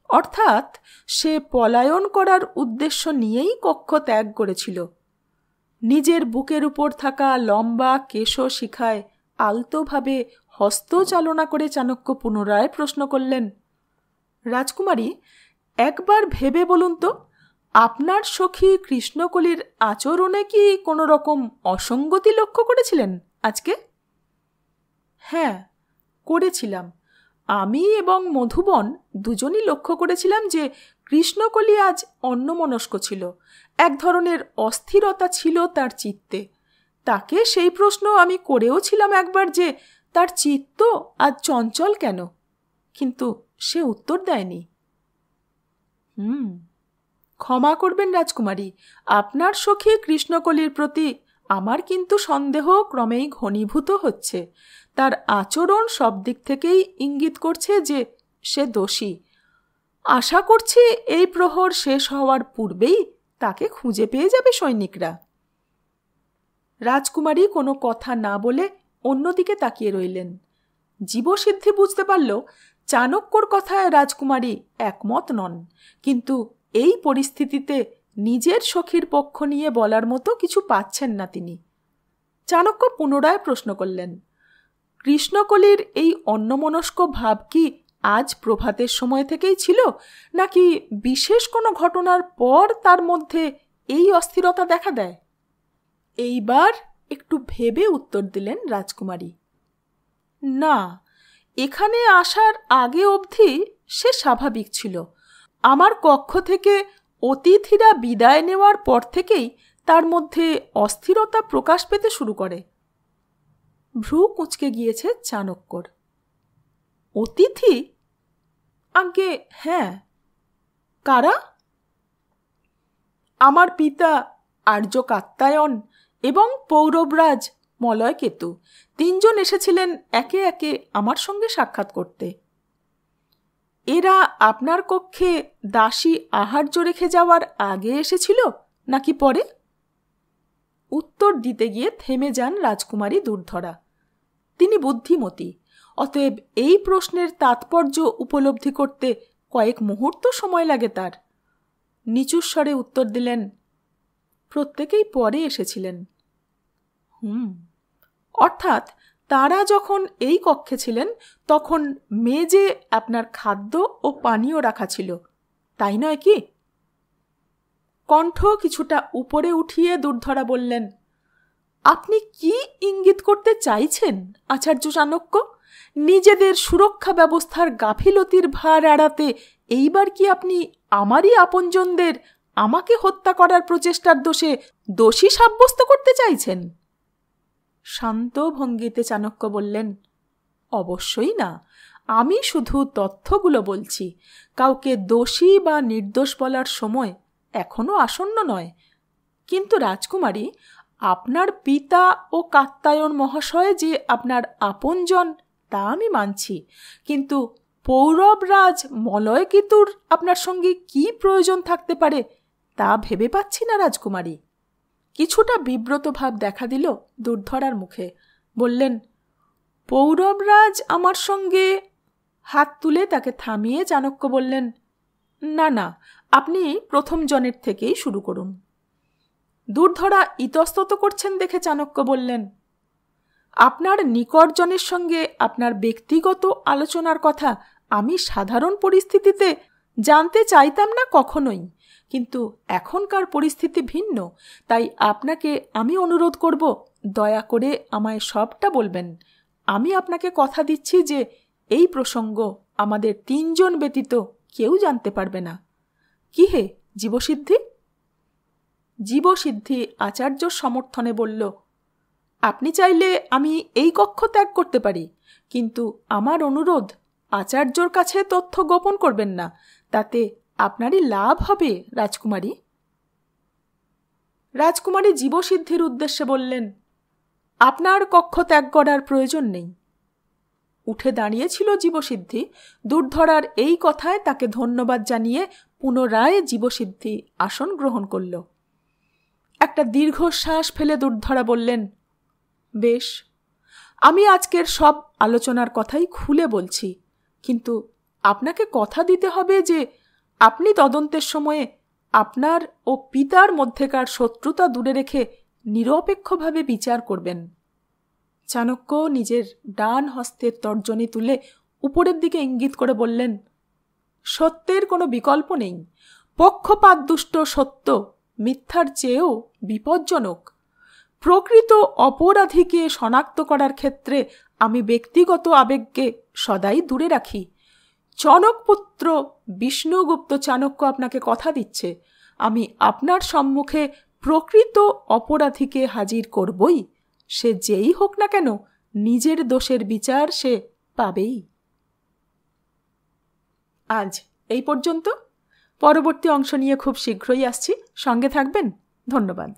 অর্থাৎ সে পলায়ন করার উদ্দেশ্য নিয়েই কক্ষ ত্যাগ করেছিল। নিজের বুকের উপর থাকা লম্বা কেশ শিখায় আলতোভাবে হস্তচালনা করে চাণক্য পুনরায় প্রশ্ন করলেন, রাজকুমারী, একবার ভেবে বলুন তো, আপনার সখী কৃষ্ণকলির আচরণে কি কোনো রকম অসঙ্গতি লক্ষ্য করেছিলেন আজকে? হ্যাঁ, করেছিলাম। আমি এবং মধুবন দুজনই লক্ষ্য করেছিলাম যে কৃষ্ণকলি আজ অন্যমনস্ক ছিল। এক ধরনের অস্থিরতা ছিল তার চিত্তে। তাকে সেই প্রশ্ন আমি করেও ছিলাম একবার যে তার চিত্ত আজ চঞ্চল কেন, কিন্তু সে উত্তর দেয়নি। ক্ষমা করবেন রাজকুমারী, আপনার সখী কৃষ্ণকলির প্রতি আমার কিন্তু সন্দেহ ক্রমেই ঘনীভূত হচ্ছে। তার আচরণ সব দিক থেকেই ইঙ্গিত করছে যে সে দোষী। আশা করছি এই প্রহর শেষ হওয়ার পূর্বেই তাকে খুঁজে পেয়ে যাবে সৈনিকরা। রাজকুমারী কোনো কথা না বলে অন্যদিকে তাকিয়ে রইলেন। জীবসিদ্ধি বুঝতে পারল চাণক্যর কথায় রাজকুমারী একমত নন, কিন্তু এই পরিস্থিতিতে নিজের সখীর পক্ষ নিয়ে বলার মতো কিছু পাচ্ছেন না তিনি। চাণক্য পুনরায় প্রশ্ন করলেন, কৃষ্ণকলির এই অন্যমনস্ক ভাব কি আজ প্রভাতের সময় থেকেই ছিল, নাকি বিশেষ কোনো ঘটনার পর তার মধ্যে এই অস্থিরতা দেখা দেয়? এইবার একটু ভেবে উত্তর দিলেন রাজকুমারী। না, এখানে আসার আগে অবধি সে স্বাভাবিক ছিল। আমার কক্ষ থেকে অতিথিরা বিদায় নেওয়ার পর থেকেই তার মধ্যে অস্থিরতা প্রকাশ পেতে শুরু করে। ভ্রু কুঁচকে গিয়েছে চাণক্যর। অতিথি? আজ্ঞে হ্যাঁ। কারা? আমার পিতা আর্য কাত্যায়ন এবং পৌরবরাজ মলয়কেতু তিনজন এসেছিলেন একে একে আমার সঙ্গে সাক্ষাৎ করতে। এরা আপনার কক্ষে দাসী আহার্য রেখে যাওয়ার আগে এসেছিল নাকি পরে? উত্তর দিতে গিয়ে থেমে যান রাজকুমারী দুর্ধরা। তিনি বুদ্ধিমতী, অতএব এই প্রশ্নের তাৎপর্য উপলব্ধি করতে কয়েক মুহূর্ত সময় লাগে তার। নিচুস্বরে উত্তর দিলেন, প্রত্যেকেই পরে এসেছিলেন। অর্থাৎ তারা যখন এই কক্ষে ছিলেন তখন মেজে আপনার খাদ্য ও পানীয় রাখা ছিল, তাই নয় কি? কণ্ঠ কিছুটা উপরে উঠিয়ে দুর্ধরা বললেন, আপনি কি ইঙ্গিত করতে চাইছেন আচার্য চাণক্য? নিজেদের সুরক্ষা ব্যবস্থার গাফিলতির ভার এড়াতে এইবার কি আপনি আমারই আপনজনদের আমাকে হত্যা করার প্রচেষ্টার দোষে দোষী সাব্যস্ত করতে চাইছেন? শান্ত ভঙ্গিতে চাণক্য বললেন, অবশ্যই না। আমি শুধু তথ্যগুলো বলছি। কাউকে দোষী বা নির্দোষ বলার সময় এখনো আসন্ন নয়। কিন্তু রাজকুমারী, আপনার পিতা ও কাত্যায়ন মহাশয় যে আপনার আপনজন তা আমি মানছি, কিন্তু পৌরবরাজ মলয়কেতুর আপনার সঙ্গে কি প্রয়োজন থাকতে পারে তা ভেবে পাচ্ছি না রাজকুমারী। কিছুটা বিব্রত ভাব দেখা দিল দুর্ধরার মুখে। বললেন, পৌরবরাজ আমার সঙ্গে। হাত তুলে তাকে থামিয়ে চাণক্য বললেন, না না, আপনি প্রথম জনের থেকেই শুরু করুন। দুর্ধরা ইতস্তত করছেন দেখে চাণক্য বললেন, আপনার নিকটজনের সঙ্গে আপনার ব্যক্তিগত আলোচনার কথা আমি সাধারণ পরিস্থিতিতে জানতে চাইতাম না কখনোই, কিন্তু এখনকার পরিস্থিতি ভিন্ন। তাই আপনাকে আমি অনুরোধ করব, দয়া করে আমায় সবটা বলবেন। আমি আপনাকে কথা দিচ্ছি যে এই প্রসঙ্গ আমাদের তিনজন ব্যতীত কেউ জানতে পারবে না। কি হে জীবসিদ্ধি? জীবসিদ্ধি আচার্যর সমর্থনে বলল, আপনি চাইলে আমি এই কক্ষ ত্যাগ করতে পারি, কিন্তু আমার অনুরোধ, আচার্যর কাছে তথ্য গোপন করবেন না, তাতে আপনারই লাভ হবে রাজকুমারী। রাজকুমারী জীবসিদ্ধির উদ্দেশ্যে বললেন, আপনার কক্ষ ত্যাগ করার প্রয়োজন নেই। উঠে দাঁড়িয়েছিল জীবসিদ্ধি। দুর্ধরার এই কথায় তাকে ধন্যবাদ জানিয়ে পুনরায় জীবসিদ্ধি আসন গ্রহণ করল। একটা দীর্ঘশ্বাস ফেলে দুর্ধরা বললেন, বেশ, আমি আজকের সব আলোচনার কথাই খুলে বলছি, কিন্তু আপনাকে কথা দিতে হবে যে আপনি তদন্তের সময়ে আপনার ও পিতার মধ্যেকার শত্রুতা দূরে রেখে নিরপেক্ষভাবে বিচার করবেন। চাণক্য নিজের ডান হস্তের তর্জনী তুলে উপরের দিকে ইঙ্গিত করে বললেন, সত্যের কোনো বিকল্প নেই। পক্ষপাতদুষ্ট সত্য মিথ্যার চেয়েও বিপজ্জনক। প্রকৃত অপরাধীকে শনাক্ত করার ক্ষেত্রে আমি ব্যক্তিগত আবেগকে সদাই দূরে রাখি। চনকপুত্র বিষ্ণুগুপ্ত চাণক্য আপনাকে কথা দিচ্ছে, আমি আপনার সম্মুখে প্রকৃত অপরাধীকে হাজির করবই। সে যেই হোক না কেন, নিজের দোষের বিচার সে পাবেই। আজ এই পর্যন্ত। পরবর্তী অংশ নিয়ে খুব শীঘ্রই আসছি, সঙ্গে থাকবেন। ধন্যবাদ।